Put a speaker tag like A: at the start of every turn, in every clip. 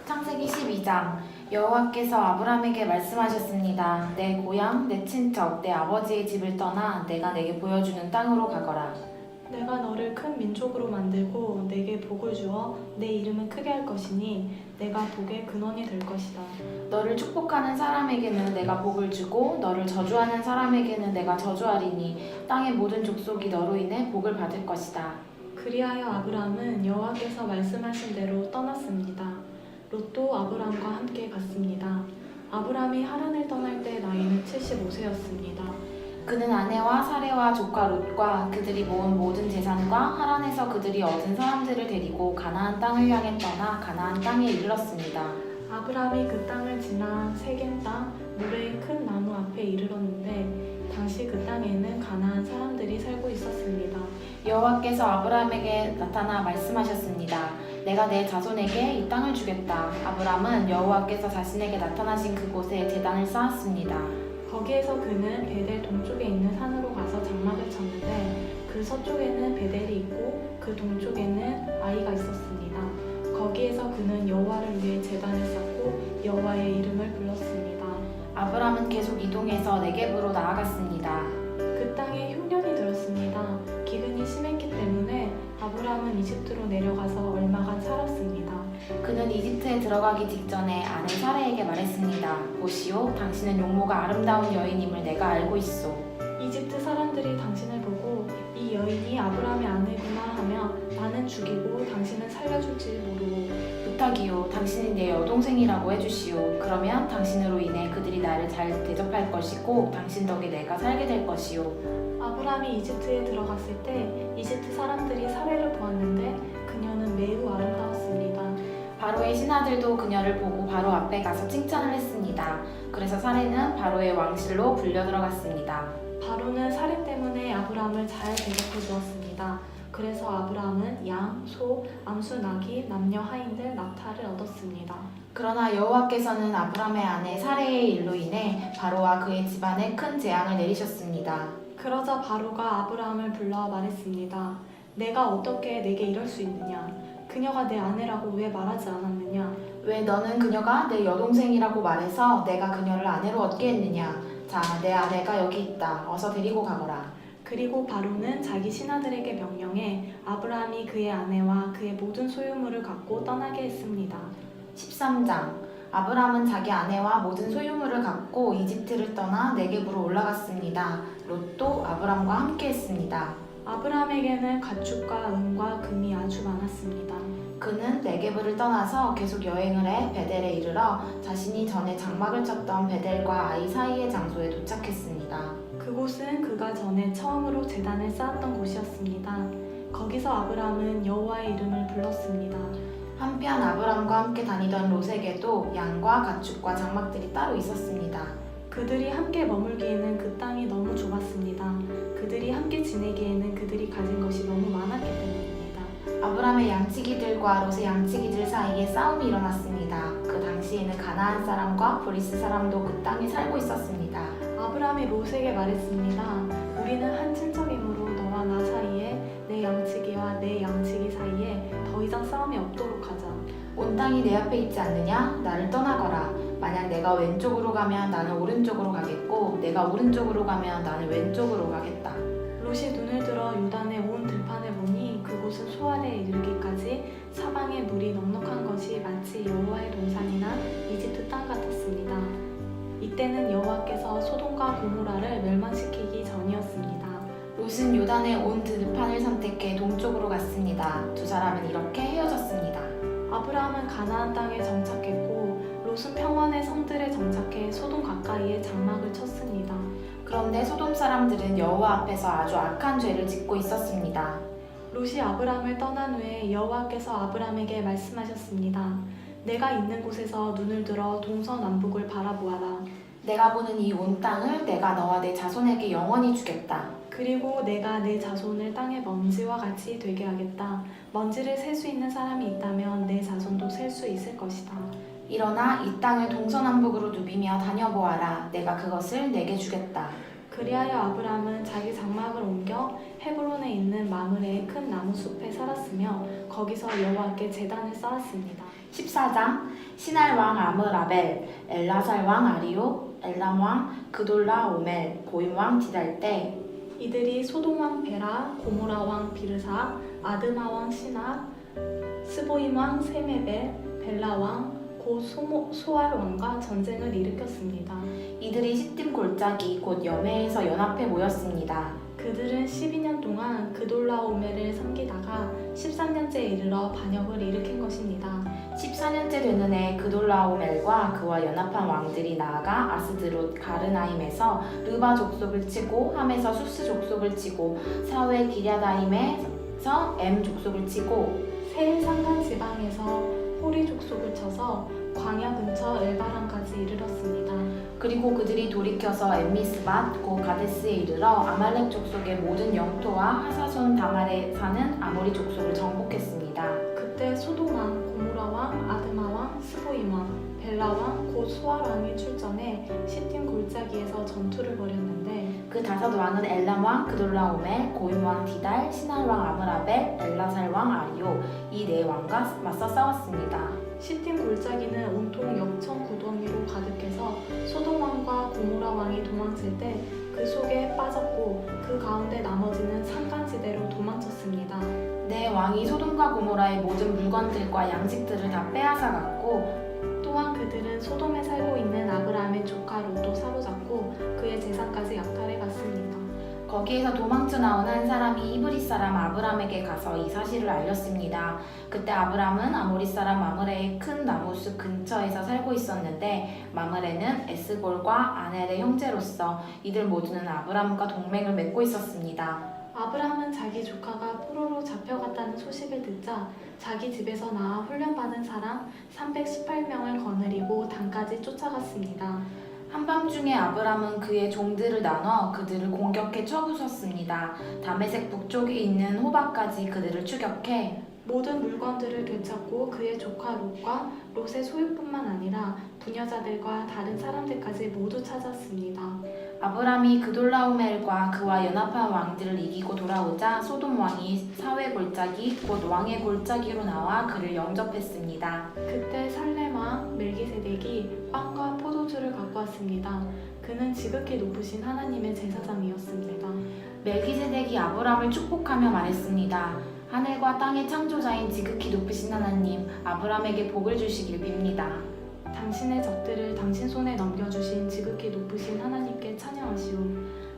A: 창세기 12장 여호와께서 아브라함에게 말씀하셨습니다. 내 고향, 내 친척, 내 아버지의 집을 떠나 내가 내게 보여주는 땅으로 가거라.
B: 내가 너를 큰 민족으로 만들고 내게 복을 주어 내 이름을 크게 할 것이니 내가 복의 근원이 될 것이다.
A: 너를 축복하는 사람에게는 내가 복을 주고 너를 저주하는 사람에게는 내가 저주하리니 땅의 모든 족속이 너로 인해 복을 받을 것이다.
B: 그리하여 아브라함은 여호와께서 말씀하신 대로 떠났습니다. 롯도 아브라함과 함께 갔습니다. 아브라함이 하란을 떠날 때 나이는 75세였습니다.
A: 그는 아내와 사레와 조카 롯과 그들이 모은 모든 재산과 하란에서 그들이 얻은 사람들을 데리고 가나안 땅을 향해 떠나 가나안 땅에 이르렀습니다.
B: 아브라함이 그 땅을 지나 세겜 땅 모래의 큰 나무 앞에 이르렀는데 당시 그 땅에는 가나안 사람들이 살고 있었습니다.
A: 여호와께서 아브라함에게 나타나 말씀하셨습니다. 내가 내 자손에게 이 땅을 주겠다. 아브라함은 여호와께서 자신에게 나타나신 그곳에 제단을 쌓았습니다.
B: 거기에서 그는 베델 동쪽에 있는 산으로 가서 장막을 쳤는데 그 서쪽에는 베델이 있고 그 동쪽에는 아이가 있었습니다. 거기에서 그는 여호와를 위해 제단을 쌓고 여호와의 이름을 불렀습니다.
A: 아브라함은 계속 이동해서 네겝으로 나아갔습니다.
B: 그 땅에 흉년이 들었습니다. 기근이 심했기 때문에 아브라함은 이집트로 내려가서 얼마간 살았습니다.
A: 그는 이집트에 들어가기 직전에 아내 사레에게 말했습니다. 보시오, 당신은 용모가 아름다운 여인임을 내가 알고 있소.
B: 이집트 사람들이 당신을 보고 이 여인이 아브라함의 아내구나 하며 나는 죽이고 당신은 살려줄지 모르고
A: 부탁이요, 당신이 내 여동생이라고 해주시오. 그러면 당신으로 인해 그들이 나를 잘 대접할 것이고 당신 덕에 내가 살게 될 것이오.
B: 아브라함이 이집트에 들어갔을 때 이집트 사람들이 사례를 보았는데 그녀는 매우 아름다웠습니다.
A: 바로의 신하들도 그녀를 보고 바로 앞에 가서 칭찬을 했습니다. 그래서 사레는 바로의 왕실로 불려 들어갔습니다.
B: 바로는 사례 때문에 아브라함을 잘 대접해 주었습니다. 그래서 아브라함은 양, 소, 암수, 나귀, 남녀 하인들, 낙타를 얻었습니다.
A: 그러나 여호와께서는 아브라함의 아내 사레의 일로 인해 바로와 그의 집안에 큰 재앙을 내리셨습니다.
B: 그러자 바로가 아브라함을 불러 말했습니다. 내가 어떻게 내게 이럴 수 있느냐? 그녀가 내 아내라고 왜 말하지 않았느냐?
A: 왜 너는 그녀가 내 여동생이라고 말해서 내가 그녀를 아내로 얻게 했느냐? 자, 내 아내가 여기 있다. 어서 데리고 가거라.
B: 그리고 바로는 자기 신하들에게 명령해 아브라함이 그의 아내와 그의 모든 소유물을 갖고 떠나게 했습니다.
A: 13장 아브라함은 자기 아내와 모든 소유물을 갖고 이집트를 떠나 네겝으로 올라갔습니다. 롯도 아브라함과 함께 했습니다.
B: 아브라함에게는 가축과 은과 금이 아주 많았습니다.
A: 그는 네겝을 떠나서 계속 여행을 해 베델에 이르러 자신이 전에 장막을 쳤던 베델과 아이 사이의 장소에 도착했습니다.
B: 그곳은 그가 전에 처음으로 제단을 쌓았던 곳이었습니다. 거기서 아브라함은 여호와의 이름을 불렀습니다.
A: 한편 아브라함과 함께 다니던 롯에게도 양과 가축과 장막들이 따로 있었습니다.
B: 그들이 함께 머물기에는 그 땅이 너무 좁았습니다. 그들이 함께 지내기에는 그들이 가진 것이 너무 많았기 때문입니다.
A: 아브라함의 양치기들과 롯의 양치기들 사이에 싸움이 일어났습니다. 그 당시에는 가나안 사람과 브리스 사람도 그 땅에 살고 있었습니다.
B: 아브라함이 롯에게 말했습니다. 우리는 한 친척이므로 너와 나 사이에 내 양치기와 내 양치기 사이에 더 이상 싸움이 없도록 하자.
A: 온 땅이 내 앞에 있지 않느냐? 나를 떠나거라. 만약 내가 왼쪽으로 가면 나는 오른쪽으로 가겠고 내가 오른쪽으로 가면 나는 왼쪽으로 가겠다.
B: 롯이 눈을 들어 요단의 온 들판을 보니 그곳은 소알에 이르기까지 사방에 물이 넉넉한 것이 마치 여호와의 동산이나 이집트 땅 같았습니다. 이때는 여호와께서 소돔과 고모라를 멸망시키기 전이었습니다.
A: 롯은 요단의 온 들판을 선택해 동쪽으로 갔습니다. 두 사람은 이렇게 헤어졌습니다.
B: 아브라함은 가나안 땅에 정착했고 롯은 평원의 성들에 정착해 소돔 가까이에 장막을 쳤습니다.
A: 그런데 소돔 사람들은 여호와 앞에서 아주 악한 죄를 짓고 있었습니다.
B: 롯이 아브라함을 떠난 후에 여호와께서 아브라함에게 말씀하셨습니다. 내가 있는 곳에서 눈을 들어 동서남북을 바라보아라.
A: 내가 보는 이 온 땅을 내가 너와 내 자손에게 영원히 주겠다.
B: 그리고 내가 내 자손을 땅의 먼지와 같이 되게 하겠다. 먼지를 셀 수 있는 사람이 있다면 내 자손도 셀 수 있을 것이다.
A: 일어나 이 땅을 동서남북으로 누비며 다녀보아라. 내가 그것을 내게 주겠다.
B: 그리하여 아브라함은 자기 장막을 옮겨 헤브론에 있는 마므레의 큰 나무 숲에 살았으며 거기서 여호와께 제단을 쌓았습니다.
A: 14장 시날 왕 아므라벨, 엘라살 왕 아리오, 엘람 왕 그돌라 오멜, 고임 왕 디달 때
B: 이들이 소돔 왕 베라, 고모라 왕 비르사, 아드마 왕 시나, 스보임 왕 세메벨, 벨라 왕 고 소알 왕과 전쟁을 일으켰습니다.
A: 이들이 시딤 골짜기 곧 여메에서 연합해 모였습니다.
B: 그들은 12년 동안 그돌라오멜을 섬기다가 13년째에 이르러 반역을 일으킨 것입니다.
A: 14년째 되는 해 그돌라오멜과 그와 연합한 왕들이 나아가 아스드롯 가르나임에서 르바 족속을 치고 함에서 수스 족속을 치고 사회 기랴다임에서 엠 족속을 치고
B: 세일 산간 지방에서 호리 족속을 쳐서 광야 근처 엘바람까지 이르렀습니다.
A: 그리고 그들이 돌이켜서 엠미스밭 고 가데스에 이르러 아말렉 족속의 모든 영토와 하사손 다말에 사는 아모리 족속을 정복했습니다.
B: 그때 소돔 왕, 고모라 왕, 아드마 왕, 스보임 왕, 벨라 왕, 곧 소알 왕이 출전해 시딤 골짜기에서 전투를 벌였는데
A: 그 다섯 왕은 엘람 왕 그돌라오멜, 고임 왕 디달, 시날 왕 아므라벨, 엘라살 왕 아리오 이 네 왕과 맞서 싸웠습니다.
B: 시딤 골짜기는 온통 역청 구덩이로 가득해서 소돔 왕과 고모라 왕이 도망칠 때 그 속에 빠졌고 그 가운데 나머지는 산간지대로 도망쳤습니다.
A: 네 왕이 소돔과 고모라의 모든 물건들과 양식들을 다 빼앗아 갔고
B: 또한 그들은 소돔에 살고 있는 아브라함의 조카 롯도 사로잡고 그의 재산까지 약탈해 갔습니다.
A: 거기에서 도망쳐 나온 한 사람이 히브리 사람 아브람에게 가서 이 사실을 알렸습니다. 그때 아브람은 아모리 사람 마므레의 큰 나무숲 근처에서 살고 있었는데 마므레는 에스골과 아넬의 형제로서 이들 모두는 아브람과 동맹을 맺고 있었습니다.
B: 아브라함은 자기 조카가 포로로 잡혀갔다는 소식을 듣자 자기 집에서 나와 훈련받은 사람 318명을 거느리고 단까지 쫓아갔습니다.
A: 한밤중에 아브람은 그의 종들을 나눠 그들을 공격해 쳐부쉈습니다. 다메섹 북쪽에 있는 호박까지 그들을 추격해
B: 모든 물건들을 되찾고 그의 조카 롯과 롯의 소유뿐만 아니라 부녀자들과 다른 사람들까지 모두 찾았습니다.
A: 아브람이 그돌라오멜과 그와 연합한 왕들을 이기고 돌아오자 소돔 왕이 사회 골짜기 곧 왕의 골짜기로 나와 그를 영접했습니다.
B: 그때 살렘 왕 멜기세덱이 빵과 포도주를 갖고 왔습니다. 그는 지극히 높으신 하나님의 제사장이었습니다.
A: 멜기세덱이 아브람을 축복하며 말했습니다. 하늘과 땅의 창조자인 지극히 높으신 하나님 아브람에게 복을 주시길 빕니다.
B: 당신의 적들을 당신 손에 넘겨주신 지극히 높으신 하나님께 찬양하시오.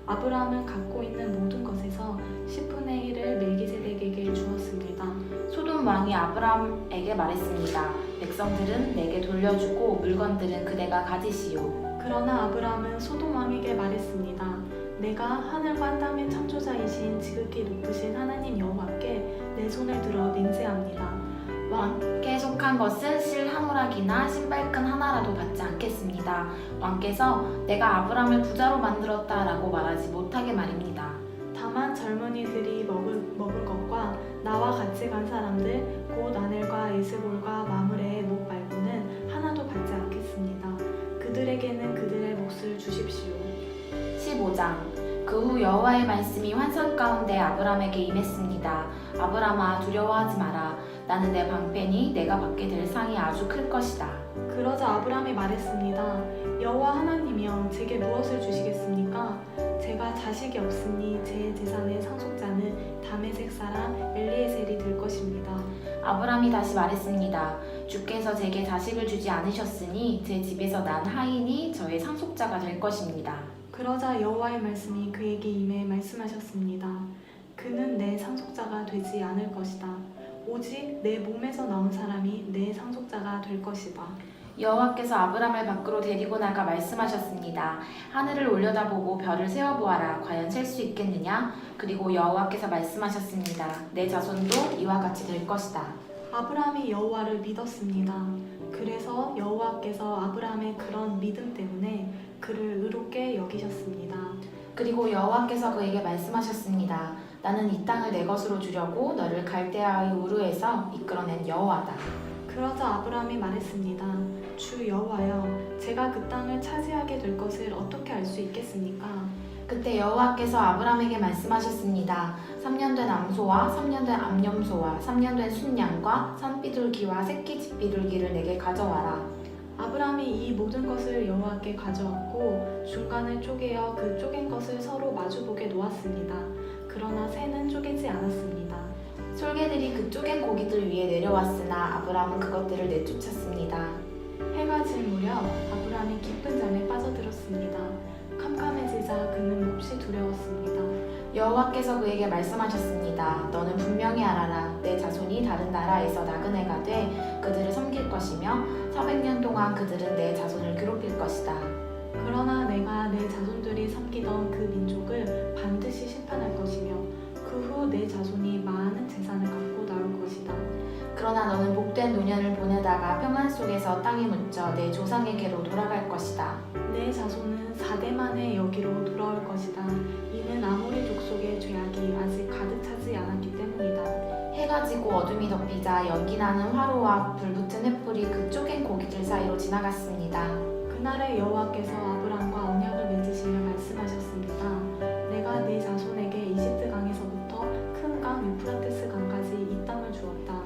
B: 아브라함은 갖고 있는 모든 것에서 10분의 1을 멜기세덱에게 주었습니다.
A: 소돔 왕이 아브람에게 말했습니다. 백성들은 내게 돌려주고 물건들은 그대가 가지시오.
B: 그러나 아브라함은 소돔 왕에게 말했습니다. 내가 하늘과 땅의 창조자이신 지극히 높으신 하나님 여호와께 내 손을 들어 맹세합니다.
A: 왕께 속한 것은 실 한 오락이나 신발끈 하나라도 받지 않겠습니다. 왕께서 내가 아브람을 부자로 만들었다라고 말하지 못하게 말입니다.
B: 다만 젊은이들이 먹을 것과 나와 같이 간 사람들 곧 아넬과 에스골과 마므레의 목 말고는 하나도 받지 않겠습니다. 그들에게는 그들의 몫을 주십시오.
A: 15장 그 후 여호와의 말씀이 환상 가운데 아브람에게 임했습니다. 아브람아 두려워하지 마라. 나는 내 방편이 내가 받게 될 상이 아주 클 것이다.
B: 그러자 아브람이 말했습니다. 여호와 하나님이여 제게 무엇을 주시겠습니까? 제가 자식이 없으니 제 재산의 상속자는 다메섹 사람 엘리에셀이 될 것입니다.
A: 아브람이 다시 말했습니다. 주께서 제게 자식을 주지 않으셨으니 제 집에서 난 하인이 저의 상속자가 될 것입니다.
B: 그러자 여호와의 말씀이 그에게 임해 말씀하셨습니다. 그는 내 상속자가 되지 않을 것이다. 오직 내 몸에서 나온 사람이 내 상속자가 될 것이다.
A: 여호와께서 아브람을 밖으로 데리고 나가 말씀하셨습니다. 하늘을 올려다보고 별을 세어보아라. 과연 셀 수 있겠느냐? 그리고 여호와께서 말씀하셨습니다. 내 자손도 이와 같이 될 것이다.
B: 아브라함이 여호와를 믿었습니다. 그래서 여호와께서 아브라함의 그런 믿음 때문에 그를 의롭게 여기셨습니다.
A: 그리고 여호와께서 그에게 말씀하셨습니다. 나는 이 땅을 내 것으로 주려고 너를 갈대아의 우르에서 이끌어낸 여호와다.
B: 그러자 아브라함이 말했습니다. 주 여호와여, 제가 그 땅을 차지하게 될 것을 어떻게 알 수 있겠습니까?
A: 그때 여호와께서 아브람에게 말씀하셨습니다. 3년 된 암소와 3년 된 암염소와 3년 된 순양과 산비둘기와 새끼 집비둘기를 내게 가져와라.
B: 아브람이 이 모든 것을 여호와께 가져왔고 중간을 쪼개어 그 쪼갠 것을 서로 마주보게 놓았습니다. 그러나 새는 쪼개지 않았습니다.
A: 솔개들이 그 쪼갠 고기들 위에 내려왔으나 아브람은 그것들을 내쫓았습니다.
B: 해가 질 무렵 아브람이 깊은 잠에 빠져들었습니다. 캄캄해지자 그는 몹시 두려웠습니다.
A: 여호와께서 그에게 말씀하셨습니다. 너는 분명히 알아라. 내 자손이 다른 나라에서 나그네가 돼 그들을 섬길 것이며 400년 동안 그들은 내 자손을 괴롭힐 것이다.
B: 그러나 내가 내 자손들이 섬기던 그 민족을 반드시 심판할 것이며 그 후 내 자손이 많은 재산을 갖고 나올 것이다.
A: 그러나 너는 복된 노년을 보내다가 평안 속에서 땅에 묻혀 내 조상에게로 돌아갈 것이다.
B: 내 자손은 4대 만에 여기로 돌아올 것이다. 이는 아모리 족속의 죄악이 아직 가득 차지 않았기 때문이다.
A: 해가 지고 어둠이 덮이자 연기나는 화로와 불붙은 횃불이 그 쪼갠 고기들 사이로 지나갔습니다.
B: 그날에 여호와께서 아브람과 언약을 맺으시며 말씀하셨습니다. 내가 네 자손에게 이집트 강에서부터 큰 강 유프라테스 강까지 이 땅을 주었다.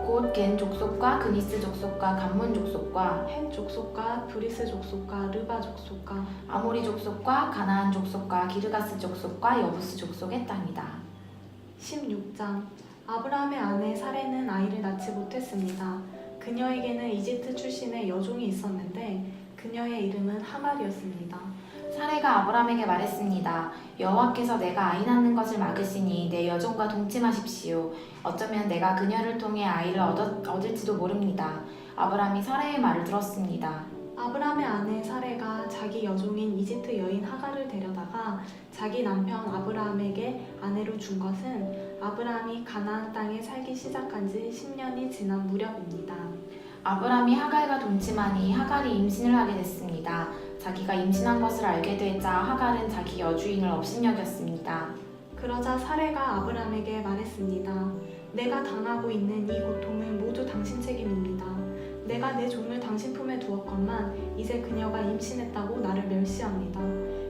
A: 곧 겐 족속과 그니스 족속과 감문 족속과
B: 햄 족속과 브리스 족속과 르바 족속과
A: 아모리 족속과 가나안 족속과 기르가스 족속과 여부스 족속의 땅이다.
B: 16장 아브라함의 아내 사레는 아이를 낳지 못했습니다. 그녀에게는 이집트 출신의 여종이 있었는데 그녀의 이름은 하갈이었습니다.
A: 사레가 아브람에게 말했습니다. 여호와께서 내가 아이 낳는 것을 막으시니 내 여종과 동침하십시오. 어쩌면 내가 그녀를 통해 아이를 얻을지도 모릅니다. 아브람이 사레의 말을 들었습니다.
B: 아브라함의 아내 사레가 자기 여종인 이집트 여인 하갈을 데려다가 자기 남편 아브라함에게 아내로 준 것은 아브라함이 가나안 땅에 살기 시작한 지 10년이 지난 무렵입니다.
A: 아브람이 하갈과 동침하니 하갈이 임신을 하게 됐습니다. 자기가 임신한 것을 알게 되자 하갈은 자기 여주인을 업신여겼습니다.
B: 그러자 사레가 아브라함에게 말했습니다. 내가 당하고 있는 이 고통은 모두 당신 책임입니다. 내가 내 종을 당신 품에 두었건만 이제 그녀가 임신했다고 나를 멸시합니다.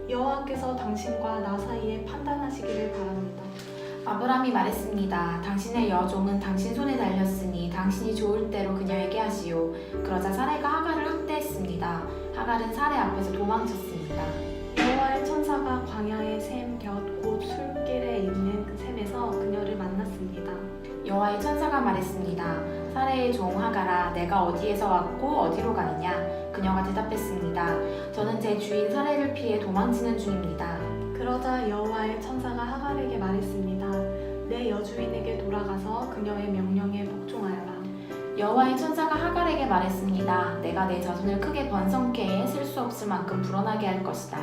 B: 여호와께서 당신과 나 사이에 판단하시기를 바랍니다.
A: 아브람이 말했습니다. 당신의 여종은 당신 손에 달렸으니 당신이 좋을 대로 그녀에게 하시오. 그러자 사레가 하갈을 학대했습니다. 하갈은 사레 앞에서 도망쳤습니다.
B: 여호와의 천사가 광야의 샘 곁 곧 술길에 있는 그 샘에서 그녀를 만났습니다.
A: 여호와의 천사가 말했습니다. 사레의 종 하갈아, 내가 어디에서 왔고 어디로 가느냐? 그녀가 대답했습니다. 저는 제 주인 사레를 피해 도망치는 중입니다.
B: 그러자 여호와의 천사가 하갈에게 말했습니다. 내 여주인에게 돌아가서 그녀의 명령에 복종하여라.
A: 여호와의 천사가 하갈에게 말했습니다. 내가 내 자손을 크게 번성케 해 셀 수 없을 만큼 불어나게 할 것이다.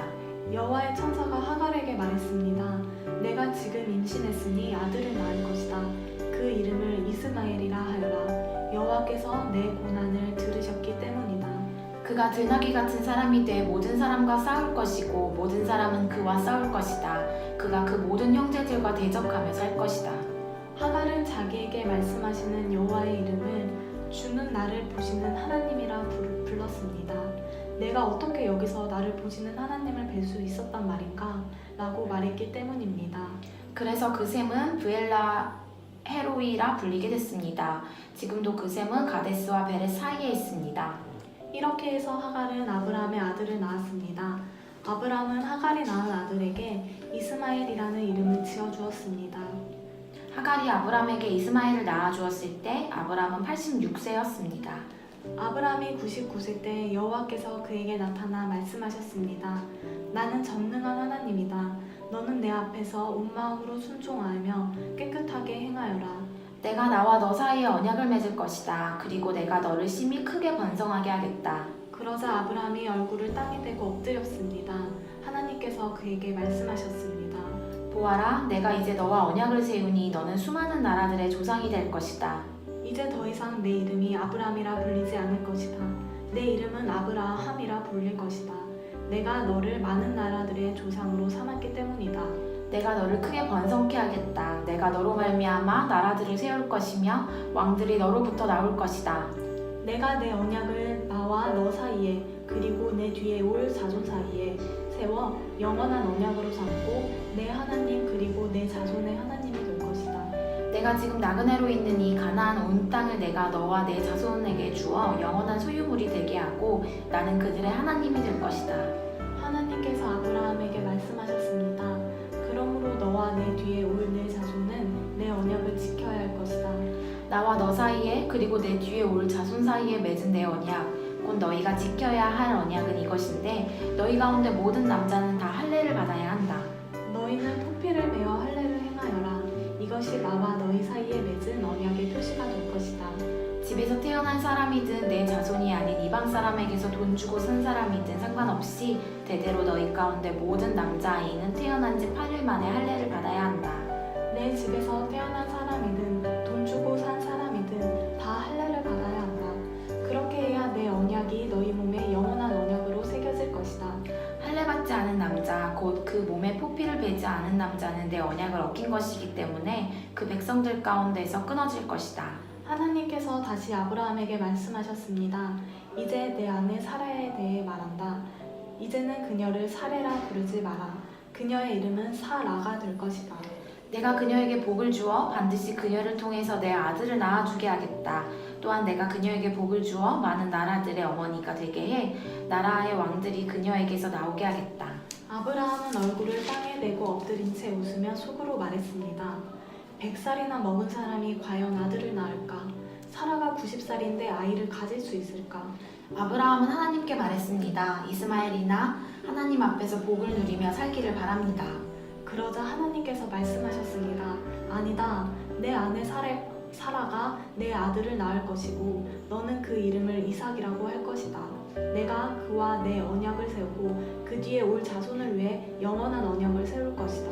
B: 여호와의 천사가 하갈에게 말했습니다. 내가 지금 임신했으니 아들을 낳을 것이다. 그 이름을 이스마엘이라 하여라. 여호와께서 내 고난을 들으셨기 때문이다.
A: 그가 들나귀 같은 사람이 돼 모든 사람과 싸울 것이고 모든 사람은 그와 싸울 것이다. 그가 그 모든 형제들과 대적하며 살 것이다.
B: 하갈은 자기에게 말씀하시는 여호와의 이름을 주는 나를 보시는 하나님이라 불렀습니다. 내가 어떻게 여기서 나를 보시는 하나님을 뵐 수 있었단 말인가? 라고 말했기 때문입니다.
A: 그래서 그 샘은 브엘라 헤로이라 불리게 됐습니다. 지금도 그 샘은 가데스와 베렛 사이에 있습니다.
B: 이렇게 해서 하갈은 아브라함의 아들을 낳았습니다. 아브라함은 하갈이 낳은 아들에게 이스마엘이라는 이름을 지어주었습니다.
A: 하갈이 아브람에게 이스마엘을 낳아주었을 때 아브람은 86세였습니다.
B: 아브라함이 99세 때 여호와께서 그에게 나타나 말씀하셨습니다. 나는 전능한 하나님이다. 너는 내 앞에서 온 마음으로 순종하며 깨끗하게 행하여라.
A: 내가 나와 너 사이에 언약을 맺을 것이다. 그리고 내가 너를 심히 크게 번성하게 하겠다.
B: 그러자 아브라함이 얼굴을 땅에 대고 엎드렸습니다. 하나님께서 그에게 말씀하셨습니다.
A: 보아라, 내가 이제 너와 언약을 세우니 너는 수많은 나라들의 조상이 될 것이다.
B: 이제 더 이상 내 이름이 아브람이라 불리지 않을 것이다. 내 이름은 아브라함이라 불릴 것이다. 내가 너를 많은 나라들의 조상으로 삼았기 때문이다.
A: 내가 너를 크게 번성케 하겠다. 내가 너로 말미암아 나라들을 세울 것이며 왕들이 너로부터 나올 것이다.
B: 내가 내 언약을 나와 너 사이에 그리고 그리고 내 뒤에 올 자손 사이에 세워 영원한 언약으로 삼고 내 하나님 그리고 내 자손의 하나님이 될 것이다.
A: 내가 지금 나그네로 있는 이 가나안 온 땅을 내가 너와 내 자손에게 주어 영원한 소유물이 되게 하고 나는 그들의 하나님이 될 것이다.
B: 하나님께서 아브라함에게 말씀하셨습니다. 그러므로 너와 내 뒤에 올 내 자손은 내 언약을 지켜야 할 것이다.
A: 나와 너 사이에 그리고 내 뒤에 올 자손 사이에 맺은 내 언약 곧 너희가 지켜야 할 언약은 이것인데 너희 가운데 모든 남자는 다 할례를 받아야 한다.
B: 너희는 포피를 메어 할례를 행하여라. 이것이 나와 너희 사이에 맺은 언약의 표시가 될 것이다.
A: 집에서 태어난 사람이든 내 자손이 아닌 이방 사람에게서 돈 주고 산 사람이든 상관없이 대대로 너희 가운데 모든 남자아이는 태어난 지 8일 만에 할례를 받아야 한다.
B: 내 집에서 태어난 사람이든 돈 주고 산 사람이든 다 할례를 받아야 한다. 그렇게 해야 내 언약이 너희 몸에 영원한 언약으로 새겨질 것이다.
A: 할례 받지 않은 남자 곧 그 몸에 포피를 베지 않은 남자는 내 언약을 어긴 것이기 때문에 그 백성들 가운데서 끊어질 것이다.
B: 하나님께서 다시 아브라함에게 말씀하셨습니다. 이제 내 아내 사라에 대해 말한다. 이제는 그녀를 사레라 부르지 마라. 그녀의 이름은 사라가 될 것이다.
A: 내가 그녀에게 복을 주어 반드시 그녀를 통해서 내 아들을 낳아주게 하겠다. 또한 내가 그녀에게 복을 주어 많은 나라들의 어머니가 되게 해 나라의 왕들이 그녀에게서 나오게 하겠다.
B: 아브라함은 얼굴을 땅에 대고 엎드린 채 웃으며 속으로 말했습니다. 100살이나 먹은 사람이 과연 아들을 낳을까? 사라가 90살인데 아이를 가질 수 있을까?
A: 아브라함은 하나님께 말했습니다. 이스마엘이나 하나님 앞에서 복을 누리며 살기를 바랍니다.
B: 그러자 하나님께서 말씀하셨습니다. 아니다. 내 아내 사라가 내 아들을 낳을 것이고 너는 그 이름을 이삭이라고 할 것이다. 내가 그와 내 언약을 세우고 그 뒤에 올 자손을 위해 영원한 언약을 세울 것이다.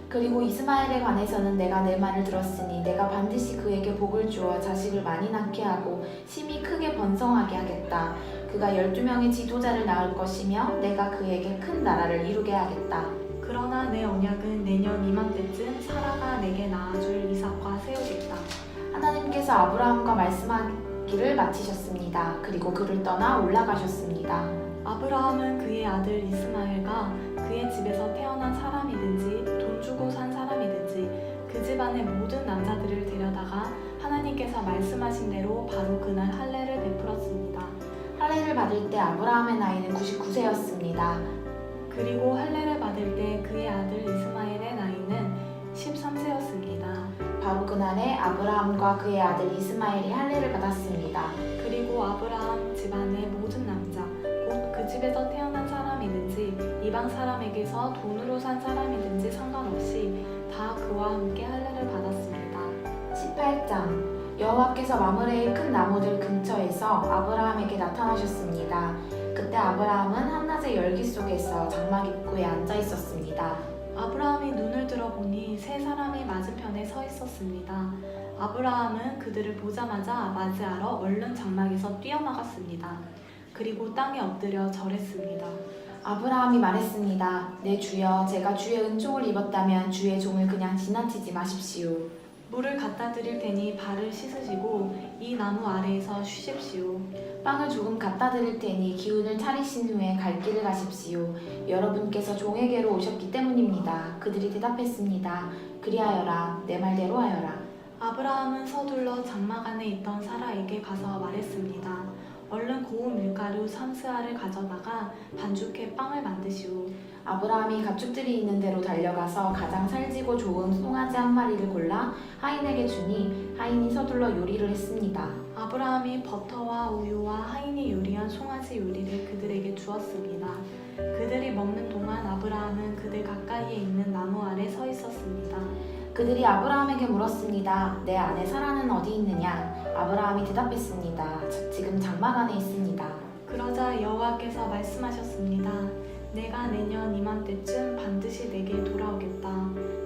A: 그리고 이스마엘에 관해서는 내가 내 말을 들었으니 내가 반드시 그에게 복을 주어 자식을 많이 낳게 하고 심히 크게 번성하게 하겠다. 그가 12명의 지도자를 낳을 것이며 내가 그에게 큰 나라를 이루게 하겠다.
B: 그러나 내 언약은 내년 이맘때쯤 사라가 내게 낳아줄 이삭과 세우겠다.
A: 하나님께서 아브라함과 말씀하기를 마치셨습니다. 그리고 그를 떠나 올라가셨습니다.
B: 아브라함은 그의 아들 이스마엘과 그의 집에서 태어난 사람이든지 돈 주고 산 사람이든지 그 집안의 모든 남자들을 데려다가 하나님께서 말씀하신 대로 바로 그날 할례를 베풀었습니다.
A: 할례를 받을 때 아브라함의 나이는 99세였습니다.
B: 그리고 할례를 받을 때 그의 아들 이스마엘의 나이는 13세였습니다.
A: 바로 그날에 아브라함과 그의 아들 이스마엘이 할례를 받았습니다.
B: 그리고 아브라함 집안의 모든 남자 곧 그 집에서 태어난 사람이든지 이방 사람에게서 돈으로 산 사람이든지 상관없이 다 그와 함께 할례를 받았습니다.
A: 18장 여호와께서 마므레의 큰 나무들 근처에서 아브라함에게 나타나셨습니다. 그때 아브라함은 한낮의 열기 속에서 장막 입구에 앉아 있었습니다.
B: 아브라함이 눈을 들어보니 세 사람이 맞은편에 서 있었습니다. 아브라함은 그들을 보자마자 맞이하러 얼른 장막에서 뛰어나갔습니다. 그리고 땅에 엎드려 절했습니다.
A: 아브라함이 말했습니다. 내 주여, 제가 주의 은총을 입었다면 주의 종을 그냥 지나치지 마십시오.
B: 물을 갖다 드릴 테니 발을 씻으시고 이 나무 아래에서 쉬십시오.
A: 빵을 조금 갖다 드릴 테니 기운을 차리신 후에 갈 길을 가십시오. 여러분께서 종에게로 오셨기 때문입니다. 그들이 대답했습니다. 그리하여라, 내 말대로 하여라.
B: 아브라함은 서둘러 장막 안에 있던 사라에게 가서 말했습니다. 얼른 고운 밀가루 3스아를 가져다가 반죽해 빵을 만드시오.
A: 아브라함이 가축들이 있는 데로 달려가서 가장 살지고 좋은 송아지 한 마리를 골라 하인에게 주니 하인이 서둘러 요리를 했습니다.
B: 아브라함이 버터와 우유와 하인이 요리한 송아지 요리를 그들에게 주었습니다. 그들이 먹는 동안 아브라함은 그들 가까이에 있는 나무 아래 서 있었습니다.
A: 그들이 아브라함에게 물었습니다. 내 아내 사라는 어디 있느냐? 아브라함이 대답했습니다. 지금 장막 안에 있습니다.
B: 그러자 여호와께서 말씀하셨습니다. 내가 내년 이맘때쯤 반드시 내게 돌아오겠다.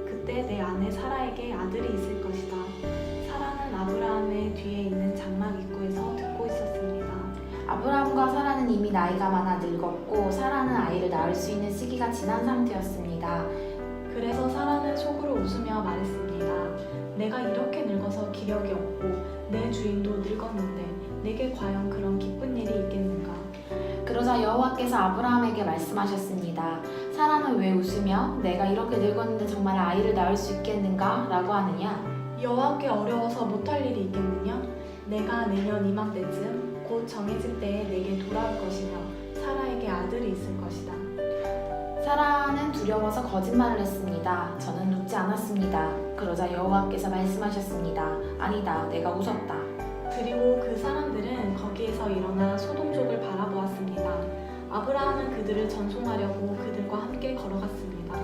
B: 그때 내 아내 사라에게 아들이 있을 것이다. 사라는 아브라함의 뒤에 있는 장막 입구에서 듣고 있었습니다.
A: 아브라함과 사라는 이미 나이가 많아 늙었고 사라는 아이를 낳을 수 있는 시기가 지난 상태였습니다.
B: 그래서 사라는 속으로 웃으며 말했습니다. 내가 이렇게 늙어서 기력이 없고 내 주인도 늙었는데 내게 과연 그런 기쁜 일이 있겠는가?
A: 그러자 그러자 여호와께서 아브라함에게 말씀하셨습니다. 사라는 왜 웃으며 내가 이렇게 늙었는데 정말 아이를 낳을 수 있겠는가? 라고 하느냐?
B: 여호와께 어려워서 못할 일이 있겠느냐? 내가 내년 이맘때쯤 곧 정해질 때에 내게 돌아올 것이며 사라에게 아들이 있을 것이다.
A: 사라는 두려워서 거짓말을 했습니다. 저는 웃지 않았습니다. 그러자 여호와께서 말씀하셨습니다. 아니다, 내가 웃었다.
B: 그리고 그 사람들은 거기에서 일어나 소돔족을 바라보았습니다. 아브라함은 그들을 전송하려고 그들과 함께 걸어갔습니다.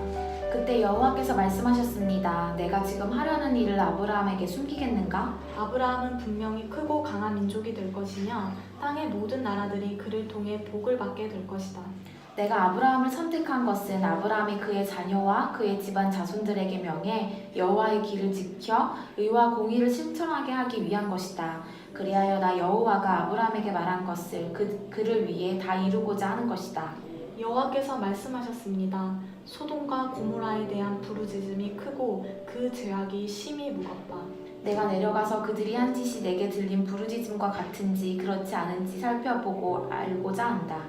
A: 그때 여호와께서 말씀하셨습니다. 내가 지금 하려는 일을 아브라함에게 숨기겠는가?
B: 아브라함은 분명히 크고 강한 민족이 될 것이며 땅의 모든 나라들이 그를 통해 복을 받게 될 것이다.
A: 내가 아브라함을 선택한 것은 아브라함이 그의 자녀와 그의 집안 자손들에게 명해 여호와의 길을 지켜 의와 공의를 실천하게 하기 위한 것이다. 그리하여 나 여호와가 아브라함에게 말한 것을 그를 위해 다 이루고자 하는 것이다.
B: 여호와께서 말씀하셨습니다. 소돔과 고모라에 대한 부르짖음이 크고 그 죄악이 심히 무겁다.
A: 내가 내려가서 그들이 한 짓이 내게 들린 부르짖음과 같은지 그렇지 않은지 살펴보고 알고자 한다.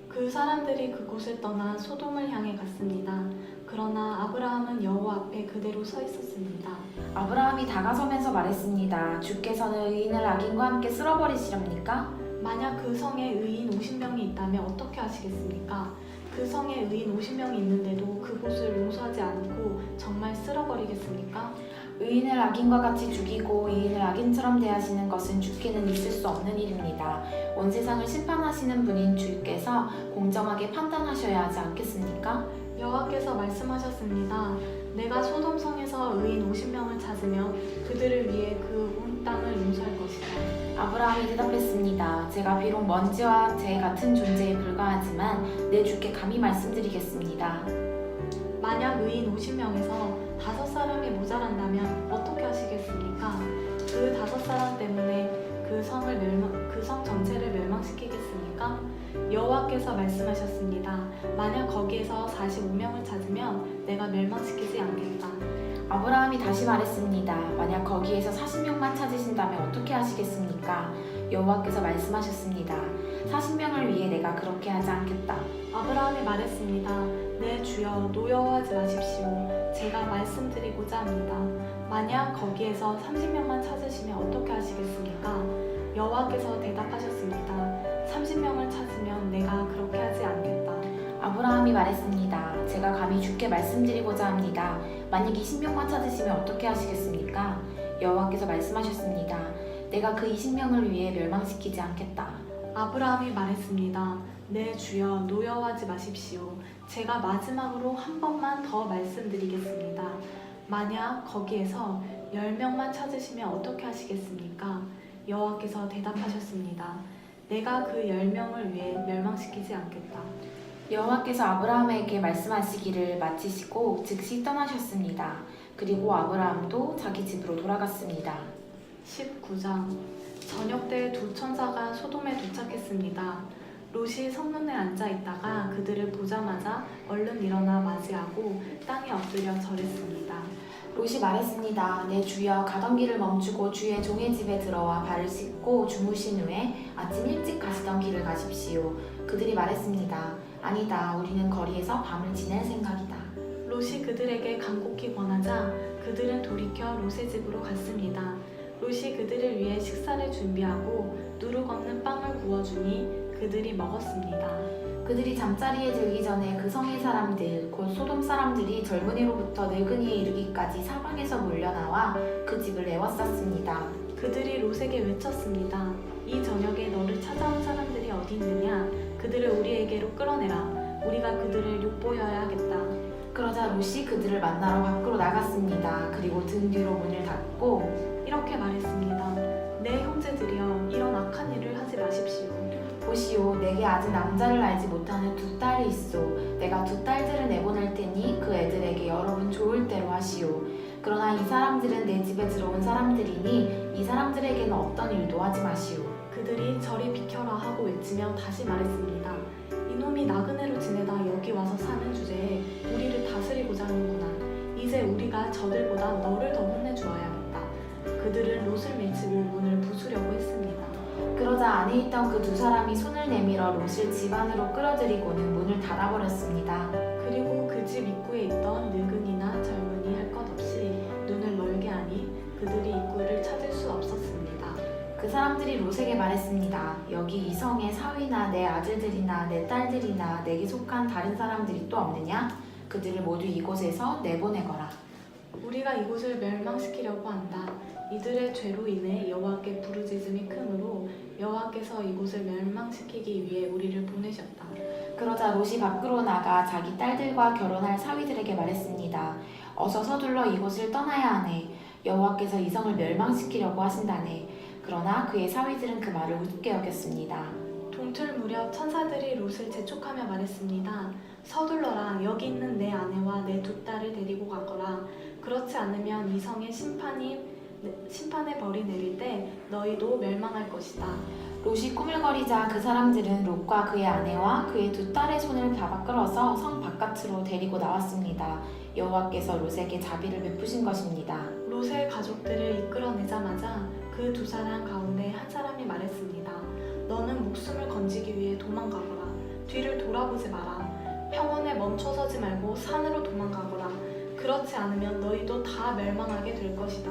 B: 그 사람들이 그곳을 떠나 소돔을 향해 갔습니다. 그러나 아브라함은 여호와 앞에 그대로 서 있었습니다.
A: 아브라함이 다가서면서 말했습니다. 주께서는 의인을 악인과 함께 쓸어버리시렵니까?
B: 만약 그 성에 의인 50명이 있다면 어떻게 하시겠습니까? 그 성에 의인 50명이 있는데도 그곳을 용서하지 않고 정말 쓸어버리겠습니까?
A: 의인을 악인과 같이 죽이고 의인을 악인처럼 대하시는 것은 주께는 있을 수 없는 일입니다. 온 세상을 심판하시는 분인 주께서 공정하게 판단하셔야 하지 않겠습니까?
B: 여호와께서 말씀하셨습니다. 내가 소돔 성에서 의인 50명을 찾으며 그들을 위해 그 온 땅을 용서할 것이다.
A: 아브라함이 대답했습니다. 제가 비록 먼지와 재 같은 존재에 불과하지만 내 주께 감히 말씀드리겠습니다.
B: 만약 의인 50명에서 5사람이 모자란다면 어떻게 하시겠습니까? 그 5사람 때문에 그 성 전체를 멸망시키겠습니까? 여호와께서 말씀하셨습니다. 만약 거기에서 45명을 찾으면 내가 멸망시키지 않겠다.
A: 아브라함이 다시 말했습니다. 만약 거기에서 40명만 찾으신다면 어떻게 하시겠습니까? 여호와께서 말씀하셨습니다. 40명을 위해 내가 그렇게 하지 않겠다.
B: 아브라함이 말했습니다. 내 주여 노여워하지 마십시오. 제가 말씀드리고자 합니다. 만약 거기에서 30명만 찾으시면 어떻게 하시겠습니까? 여호와께서 대답하셨습니다. 30명을 찾으면 내가 그렇게 하지 않겠다.
A: 아브라함이 말했습니다. 제가 감히 주께 말씀드리고자 합니다. 만약 20명만 찾으시면 어떻게 하시겠습니까? 여호와께서 말씀하셨습니다. 내가 그 20명을 위해 멸망시키지 않겠다.
B: 아브라함이 말했습니다. 내 주여 노여워하지 마십시오. 제가 마지막으로 한 번만 더 말씀드리겠습니다. 만약 거기에서 10명만 찾으시면 어떻게 하시겠습니까? 여호와께서 대답하셨습니다. 내가 그 10명을 위해 멸망시키지 않겠다.
A: 여호와께서 아브라함에게 말씀하시기를 마치시고 즉시 떠나셨습니다. 그리고 아브라함도 자기 집으로 돌아갔습니다.
B: 19장 저녁 때 두 천사가 소돔에 도착했습니다. 롯이 성문에 앉아 있다가 그들을 보자마자 얼른 일어나 맞이하고 땅에 엎드려 절했습니다.
A: 롯이 말했습니다. 내 주여 가던 길을 멈추고 주의 종의 집에 들어와 발을 씻고 주무신 후에 아침 일찍 가시던 길을 가십시오. 그들이 말했습니다. 아니다. 우리는 거리에서 밤을 지낼 생각이다.
B: 롯이 그들에게 간곡히 권하자 그들은 돌이켜 롯의 집으로 갔습니다. 롯이 그들을 위해 식사를 준비하고 누룩 없는 빵을 구워주니 그들이 먹었습니다.
A: 그들이 잠자리에 들기 전에 그 성의 사람들, 곧 소돔 사람들이 젊은이로부터 늙은이에 이르기까지 사방에서 몰려나와 그 집을 에워쌌습니다.
B: 그들이 롯에게 외쳤습니다. 이 저녁에 너를 찾아온 사람들이 어디 있느냐? 그들을 우리에게로 끌어내라. 우리가 그들을 욕보여야 하겠다.
A: 그러자 롯이 그들을 만나러 밖으로 나갔습니다. 그리고 등 뒤로 문을 닫고
B: 이렇게 말했습니다. 내 형제들이여 이런 악한 일을 하지 마십시오.
A: 보시오, 내게 아직 남자를 알지 못하는 두 딸이 있소. 내가 두 딸들을 내보낼 테니 그 애들에게 여러분 좋을 대로 하시오. 그러나 이 사람들은 내 집에 들어온 사람들이니 이 사람들에게는 어떤 일도 하지 마시오.
B: 그들이 저리 비켜라 하고 외치며 다시 말했습니다. 이놈이 나그네로 지내다 여기 와서 사는 주제에 우리를 다스리고자 하는구나. 이제 우리가 저들보다 너를 더 혼내주어야겠다. 그들은 롯을 밀치고 문을 부수려고 했습니다.
A: 그러자 안에 있던 그 두 사람이 손을 내밀어 롯을 집 안으로 끌어들이고는 문을 닫아버렸습니다.
B: 그리고 그 집 입구에 있던 늙은이나 젊은이 할 것 없이 눈을 멀게 하니 그들이 입구를 찾을 수 없었습니다.
A: 그 사람들이 롯에게 말했습니다. 여기 이 성에 사위나 내 아들들이나 내 딸들이나 내게 속한 다른 사람들이 또 없느냐? 그들을 모두 이곳에서 내보내거라.
B: 우리가 이곳을 멸망시키려고 한다. 이들의 죄로 인해 여호와께 부르짖음이 크므로 여호와께서 이곳을 멸망시키기 위해 우리를 보내셨다.
A: 그러자 롯이 밖으로 나가 자기 딸들과 결혼할 사위들에게 말했습니다. 어서 서둘러 이곳을 떠나야 하네. 여호와께서 이 성을 멸망시키려고 하신다네. 그러나 그의 사위들은 그 말을 우습게 여겼습니다.
B: 동틀 무렵 천사들이 롯을 재촉하며 말했습니다. 서둘러라. 여기 있는 내 아내와 내 두 딸을 데리고 가거라. 그렇지 않으면 이 성에 심판의 벌이 내릴 때 너희도 멸망할 것이다.
A: 롯이 꾸물거리자 그 사람들은 롯과 그의 아내와 그의 두 딸의 손을 잡아 끌어서 성 바깥으로 데리고 나왔습니다. 여호와께서 롯에게 자비를 베푸신 것입니다.
B: 롯의 가족들을 이끌어내자마자 그 두 사람 가운데 한 사람이 말했습니다. 너는 목숨을 건지기 위해 도망가거라. 뒤를 돌아보지 마라. 평원에 멈춰서지 말고 산으로 도망가거라. 그렇지 않으면 너희도 다 멸망하게 될 것이다.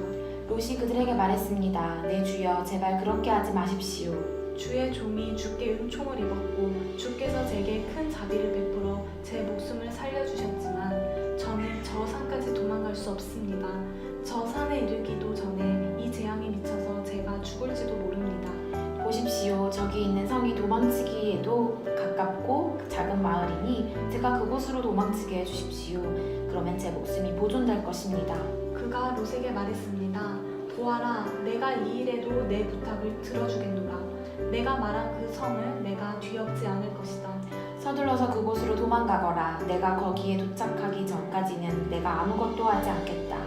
A: 롯이 그들에게 말했습니다. 내 주여, 제발 그렇게 하지 마십시오.
B: 주의 종이 주께 은총을 입었고 주께서 제게 큰 자비를 베풀어 제 목숨을 살려주셨지만 저는 저 산까지 도망갈 수 없습니다. 저 산에 이르기도 전에 이 재앙이 미쳐서 제가 죽을지도 모릅니다.
A: 보십시오. 저기 있는 성이 도망치기에도 가깝고 작은 마을이니 제가 그곳으로 도망치게 해주십시오. 그러면 제 목숨이 보존될 것입니다.
B: 그가 롯에게 말했습니다. 보아라, 내가 이 일에도 내 부탁을 들어주겠노라. 내가 말한 그 성을 내가 뒤엎지 않을 것이다.
A: 서둘러서 그곳으로 도망가거라. 내가 거기에 도착하기 전까지는 내가 아무것도 하지 않겠다.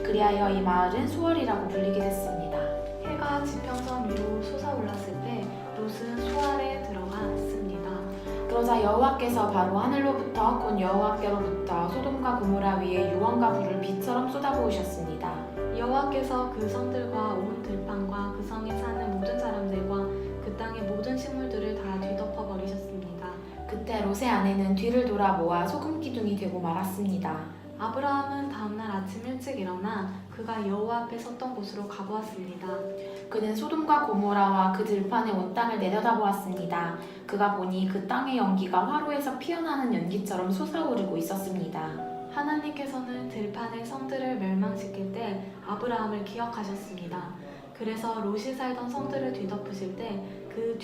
A: 그리하여 이 마을은 소알이라고 불리게 됐습니다.
B: 해가 지평선 위로 솟아올랐을 때 롯은 소알에 들어갔습니다.
A: 그러자 여호와께서 바로 하늘로부터 곧 여호와께로부터 소돔과 고모라 위에 유황과 불을 비처럼 쏟아부으셨습니다.
B: 여호와께서 그 성들과 온 들판과 그 성에 사는 모든 사람들과 그 땅의 모든 식물들을 다 뒤덮어 버리셨습니다.
A: 그때 롯의 아내는 뒤를 돌아 모아 소금 기둥이 되고 말았습니다.
B: 아브라함은 다음날 아침 일찍 일어나 그가 여호와 앞에 섰던 곳으로 가보았습니다.
A: 그는 소돔과 고모라와 그 들판에 온 땅을 내려다보았습니다. 그가 보니 그 땅의 연기가 화로에서 피어나는 연기처럼 솟아오르고 있었습니다.
B: 하나님께서는 들판의 성들을 멸망시킬 때 아브라함을 기억하셨습니다. 그래서 롯이 살던 성들을 뒤덮으실 때 그